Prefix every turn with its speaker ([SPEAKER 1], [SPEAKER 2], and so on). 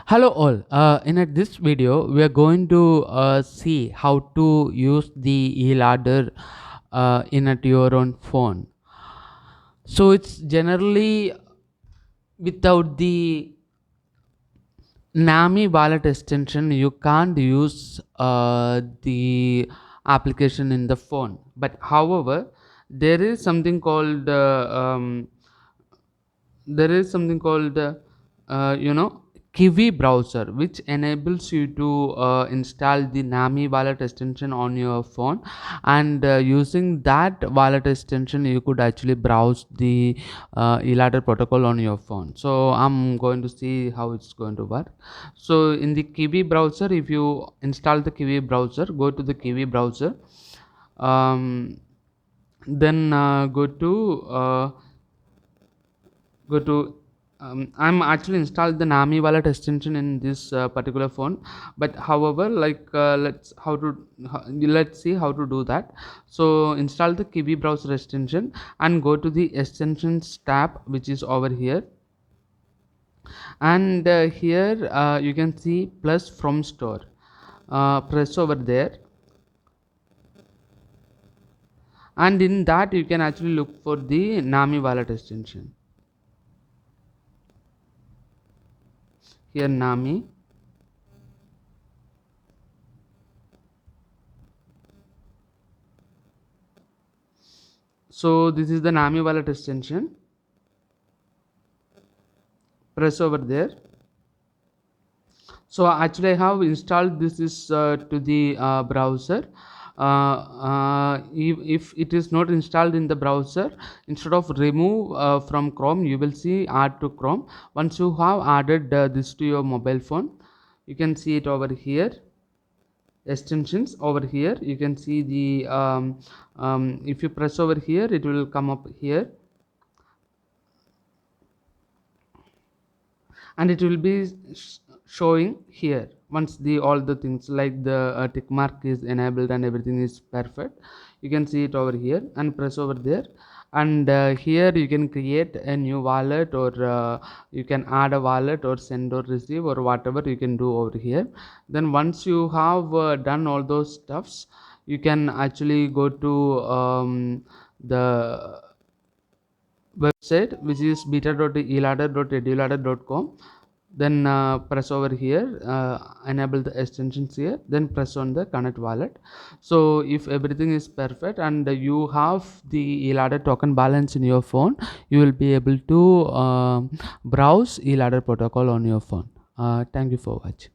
[SPEAKER 1] Hello all. In this video, we are going to see how to use the eladr in at your own phone. So it's generally without the Nami wallet extension, you can't use the application in the phone. But however, there is something called there is something called kiwi browser, which enables you to install the nami wallet extension on your phone, and using that wallet extension you could actually browse the eladr protocol on your phone. So I'm going to see how it's going to work. So in the kiwi browser, if you install the kiwi browser, go to the kiwi browser, um, then go to I'm actually installed the nami wallet extension in this particular phone. But however, let's see how to do that. So install the kiwi browser extension and go to the extensions tab, which is over here. And here you can see plus from store. Press over there, and in that you can actually look for the nami wallet extension. Here nami. So this is the nami wallet extension. Press over there. So actually I have installed this is to the browser. If it is not installed in the browser, instead of remove from chrome, you will see add to chrome. Once you have added this to your mobile phone, you can see it over here. Extensions over here, you can see the if you press over here, it will come up here, and it will be showing here. Once the all the things like the tick mark is enabled and everything is perfect, you can see it over here, and press over there. And here you can create a new wallet, or you can add a wallet or send or receive or whatever you can do over here. Then once you have done all those stuffs, you can actually go to the website, which is beta.eladr.eduladder.com. Then press over here, enable the extensions here, then press on the connect wallet. So if everything is perfect and you have the eladr token balance in your phone, you will be able to browse eladr protocol on your phone. Thank you for watching.